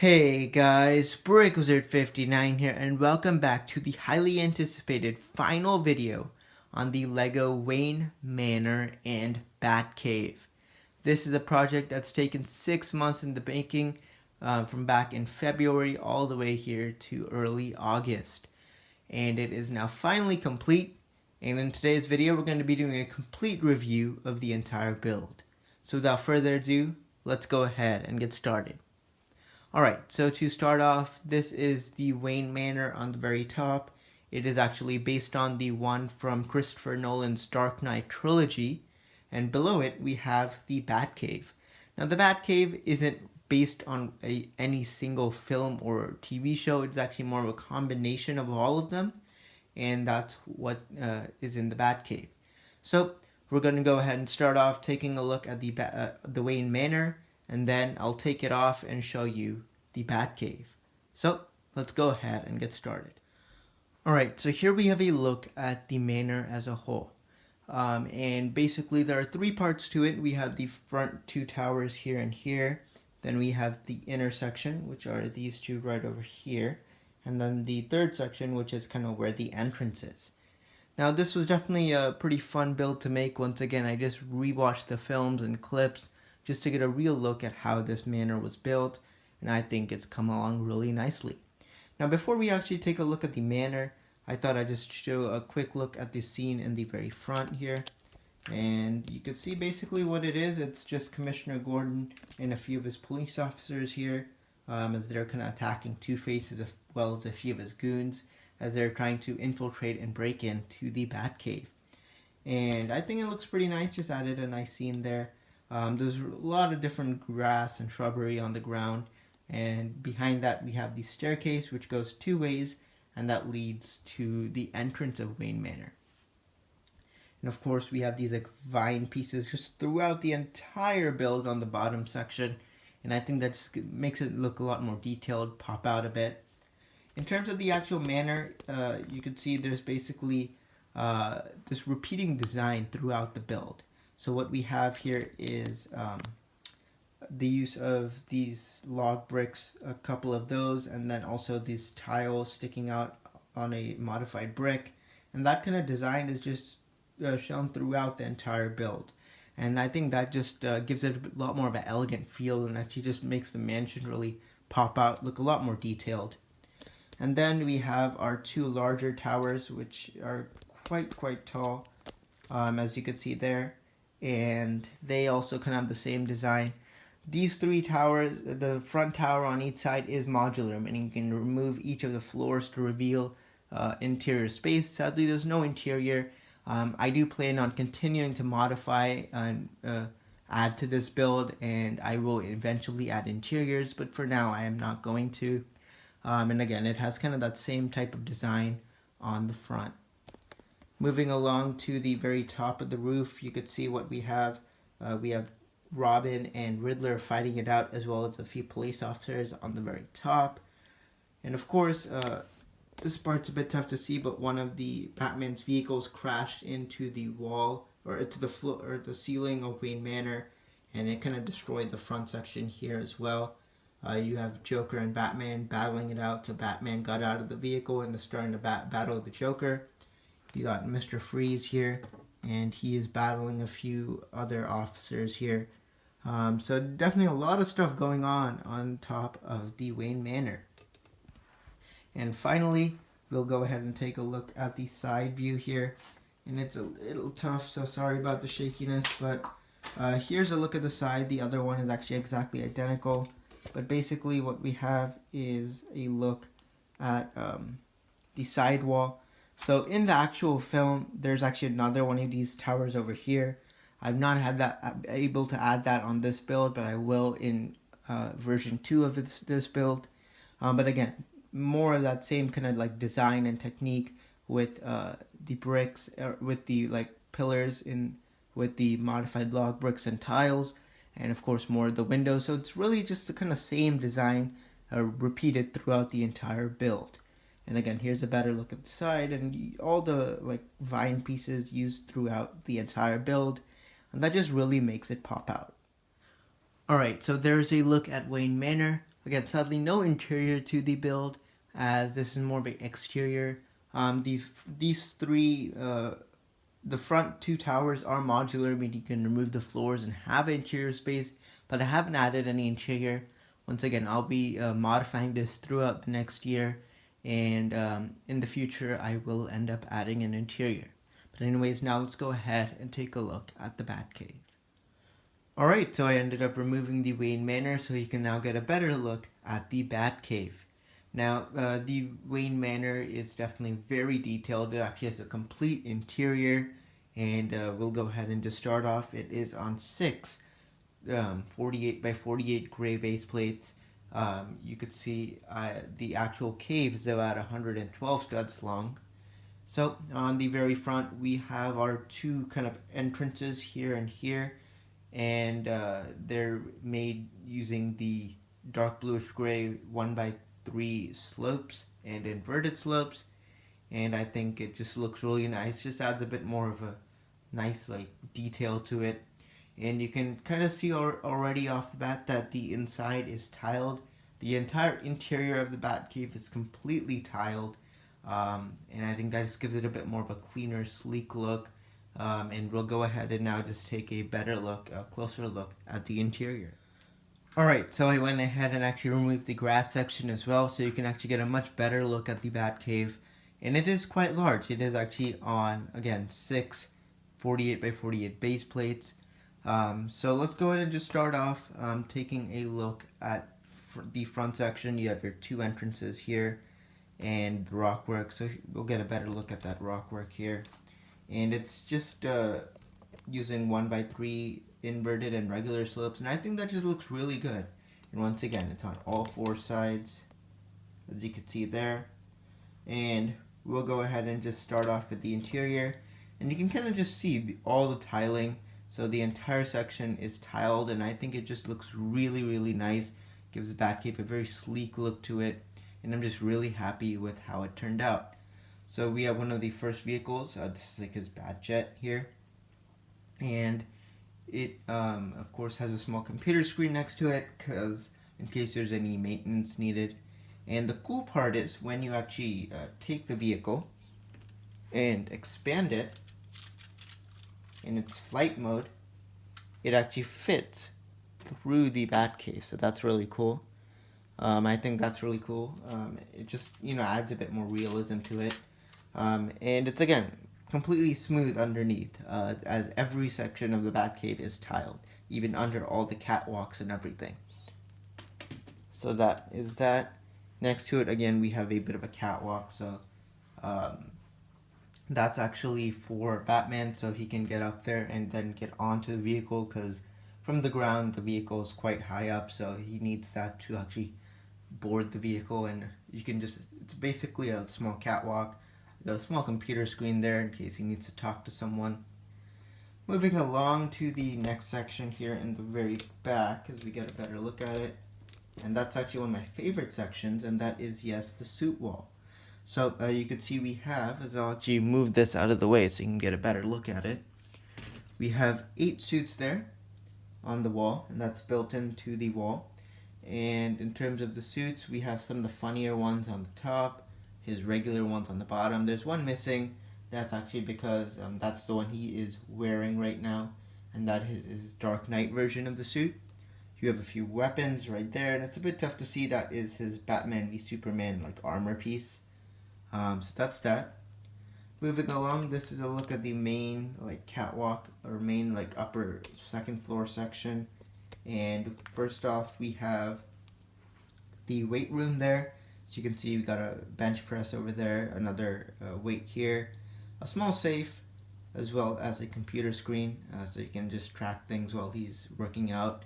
Hey guys, BreakWizard59 here, and welcome back to the highly anticipated final video on the LEGO Wayne Manor and Batcave. This is a project that's taken 6 months in the making, from back in February all the way here to early August. And it is now finally complete, and in today's video we're going to be doing a complete review of the entire build. So without further ado, let's go ahead and get started. Alright, so to start off, this is the Wayne Manor on the very top. It is actually based on the one from Christopher Nolan's Dark Knight trilogy, and below it we have the Batcave. Now the Batcave isn't based on any single film or TV show, it's actually more of a combination of all of them, and that's what is in the Batcave. So we're going to go ahead and start off taking a look at the Wayne Manor, and then I'll take it off and show you the Batcave. So let's go ahead and get started. Alright, so here we have a look at the manor as a whole. And basically there are three parts to it. We have the front two towers here and here. Then we have the intersection, which are these two right over here. And then the third section, which is kind of where the entrance is. Now this was definitely a pretty fun build to make. Once again, I just rewatched the films and clips just to get a real look at how this manor was built, and I think it's come along really nicely. Now before we actually take a look at the manor, I thought I'd just show a quick look at the scene in the very front here. And you can see basically what it is. It's just Commissioner Gordon and a few of his police officers here, as they're kind of attacking Two-Face as well as a few of his goons as they're trying to infiltrate and break into the Batcave. And I think it looks pretty nice, just added a nice scene there. There's a lot of different grass and shrubbery on the ground, and behind that we have the staircase which goes two ways, and that leads to the entrance of Wayne Manor. And of course we have these like vine pieces just throughout the entire build on the bottom section, and I think that just makes it look a lot more detailed, pop out a bit. In terms of the actual manor, you can see there's basically this repeating design throughout the build. So what we have here is the use of these log bricks, a couple of those, and then also these tiles sticking out on a modified brick. And that kind of design is just shown throughout the entire build. And I think that just gives it a lot more of an elegant feel, and actually just makes the mansion really pop out, look a lot more detailed. And then we have our two larger towers, which are quite tall, as you can see there. And they also kind of have the same design. These three towers, the front tower on each side is modular, meaning you can remove each of the floors to reveal interior space. Sadly, there's no interior. I do plan on continuing to modify and add to this build, and I will eventually add interiors, but for now I am not going to. And again, it has kind of that same type of design on the front. Moving along to the very top of the roof, you could see what we have. We have Robin and Riddler fighting it out, as well as a few police officers on the very top. And of course, this part's a bit tough to see, but one of the Batman's vehicles crashed into the wall, or into the floor, or the ceiling of Wayne Manor, and it kind of destroyed the front section here as well. You have Joker and Batman battling it out, so Batman got out of the vehicle and is starting to battle the Joker. You got Mr. Freeze here, and he is battling a few other officers here. So definitely a lot of stuff going on top of the Wayne Manor. And finally, we'll go ahead and take a look at the side view here. And it's a little tough, so sorry about the shakiness, but here's a look at the side. The other one is actually exactly identical. But basically what we have is a look at the side wall. So in the actual film, there's actually another one of these towers over here. I've not had that able to add that on this build, but I will in version 2 of this build. But again, more of that same kind of like design and technique with the bricks, with the like pillars with the modified log bricks and tiles, and of course more of the windows. So it's really just the kind of same design repeated throughout the entire build. And again, here's a better look at the side, and all the like vine pieces used throughout the entire build, and that just really makes it pop out. Alright, so there's a look at Wayne Manor. Again, sadly, no interior to the build, as this is more of an exterior. These three, the front two towers are modular, meaning you can remove the floors and have interior space, but I haven't added any interior. Once again, I'll be modifying this throughout the next year, and in the future, I will end up adding an interior. But anyways, now let's go ahead and take a look at the Batcave. Alright, so I ended up removing the Wayne Manor, so you can now get a better look at the Batcave. Now, the Wayne Manor is definitely very detailed. It actually has a complete interior, and we'll go ahead and just start off. It is on 6 48 by 48 gray base plates. You could see the actual cave is about 112 studs long. So on the very front, we have our two kind of entrances here and here, and they're made using the dark bluish gray 1x3 slopes and inverted slopes, and I think it just looks really nice. Just adds a bit more of a nice like detail to it, and you can kind of see already off the bat that the inside is tiled. The entire interior of the Batcave is completely tiled, and I think that just gives it a bit more of a cleaner, sleek look. And we'll go ahead and now just take a better look, a closer look at the interior. Alright, so I went ahead and actually removed the grass section as well, so you can actually get a much better look at the Batcave. And it is quite large. It is actually on, again, 6 48 by 48 base plates. So let's go ahead and just start off taking a look at the front section. You have your two entrances here and the rockwork, so we'll get a better look at that rockwork here. And it's just using 1x3 inverted and regular slopes, and I think that just looks really good. And once again, it's on all four sides, as you can see there. And we'll go ahead and just start off with the interior, and you can kind of just see all the tiling. So the entire section is tiled, and I think it just looks really, really nice. Gives the Batcave a very sleek look to it, and I'm just really happy with how it turned out. So we have one of the first vehicles. This is like his Batjet here, and it of course has a small computer screen next to it, because in case there's any maintenance needed. And the cool part is when you actually take the vehicle and expand it in its flight mode, it actually fits through the Batcave. So that's really cool. I think that's really cool. It just adds a bit more realism to it. And it's again completely smooth underneath, as every section of the Batcave is tiled, even under all the catwalks and everything. So that is that. Next to it, again, we have a bit of a catwalk, so that's actually for Batman, so he can get up there and then get onto the vehicle, because from the ground the vehicle is quite high up, so he needs that to actually board the vehicle. And you can just, it's basically a small catwalk. Got a small computer screen there in case he needs to talk to someone. Moving along to the next section here in the very back, as we get a better look at it. And that's actually one of my favorite sections, and that is, yes, the suit wall. So you can see we have, as I'll actually move this out of the way so you can get a better look at it. We have 8 suits there on the wall, and that's built into the wall. And in terms of the suits, we have some of the funnier ones on the top, his regular ones on the bottom. There's one missing. That's actually because that's the one he is wearing right now, and that is his Dark Knight version of the suit. You have a few weapons right there, and it's a bit tough to see. That is his Batman v Superman like armor piece. So that's that. Moving along, this is a look at the main like catwalk, or main like upper second floor section. And first off, we have the weight room there. So you can see we got a bench press over there, another weight here, a small safe, as well as a computer screen, so you can just track things while he's working out.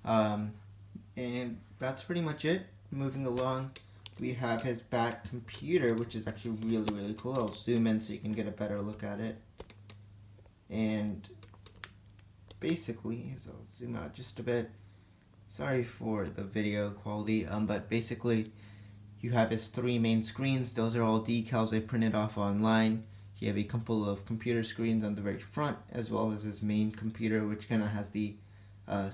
And that's pretty much it. Moving along, we have his Bat computer, which is actually really, really cool. I'll zoom in so you can get a better look at it. And basically, so I'll zoom out just a bit. Sorry for the video quality, but basically, you have his 3 main screens. Those are all decals I printed off online. You have a couple of computer screens on the very front, as well as his main computer, which kind of has the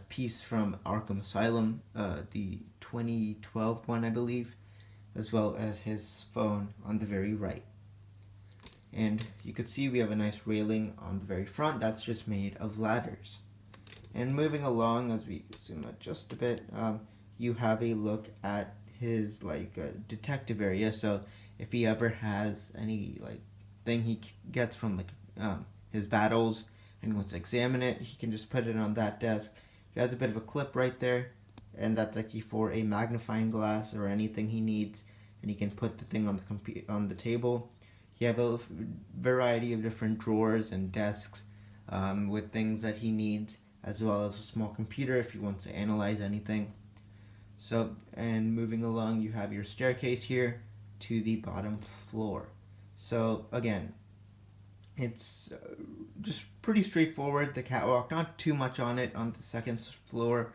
piece from Arkham Asylum, the 2012 one, I believe, as well as his phone on the very right. And you could see we have a nice railing on the very front that's just made of ladders. And moving along, as we zoom out just a bit, you have a look at his detective area. So if he ever has any thing he gets from his battles and he wants to examine it, he can just put it on that desk. He has a bit of a clip right there, and that's actually for a magnifying glass or anything he needs, and he can put the thing on the table. You have a variety of different drawers and desks with things that he needs, as well as a small computer if he wants to analyze anything. So, and moving along, you have your staircase here to the bottom floor. So again, it's just pretty straightforward. The catwalk, not too much on it on the second floor,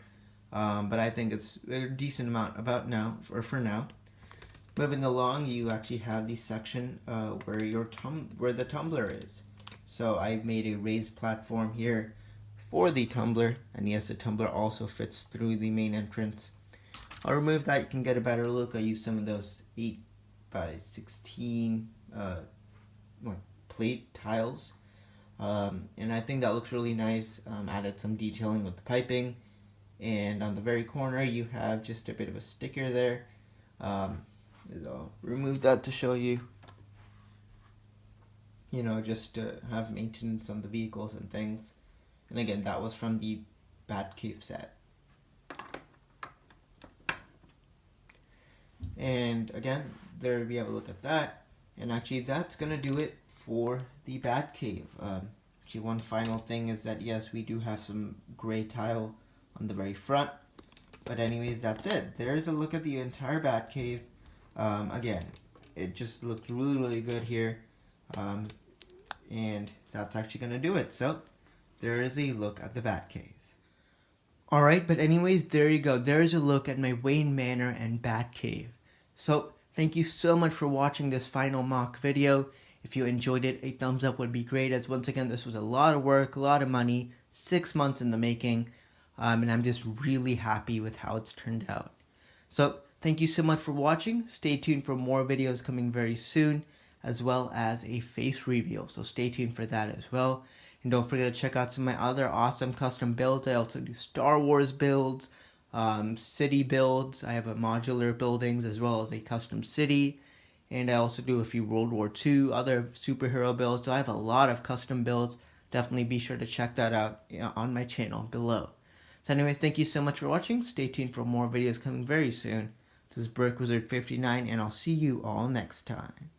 but I think it's a decent amount for now. Moving along, you actually have the section where the tumbler is. So I made a raised platform here for the tumbler, and yes, the tumbler also fits through the main entrance. I'll remove that. You can get a better look. I used some of those 8x16 plate tiles, and I think that looks really nice. Added some detailing with the piping, and on the very corner you have just a bit of a sticker there. I'll remove that to show you, just to have maintenance on the vehicles and things. And again, that was from the Batcave set. And again, there we have a look at that. And actually, that's going to do it for the Batcave. Actually, one final thing is that, yes, we do have some gray tile on the very front. But anyways, that's it. There's a look at the entire Batcave. Again, it just looks really, really good here. And that's actually going to do it. So, there is a look at the Batcave. Alright, but anyways, there you go. There's a look at my Wayne Manor and Batcave. So, thank you so much for watching this final mock video. If you enjoyed it, a thumbs up would be great, as once again, this was a lot of work, a lot of money, 6 months in the making, and I'm just really happy with how it's turned out. So, thank you so much for watching. Stay tuned for more videos coming very soon, as well as a face reveal, so stay tuned for that as well. And don't forget to check out some of my other awesome custom builds. I also do Star Wars builds, city builds. I have a modular buildings as well as a custom city. And I also do a few World War II, other superhero builds. So I have a lot of custom builds. Definitely be sure to check that out on my channel below. So anyways, thank you so much for watching. Stay tuned for more videos coming very soon. This is BrickWizard59, and I'll see you all next time.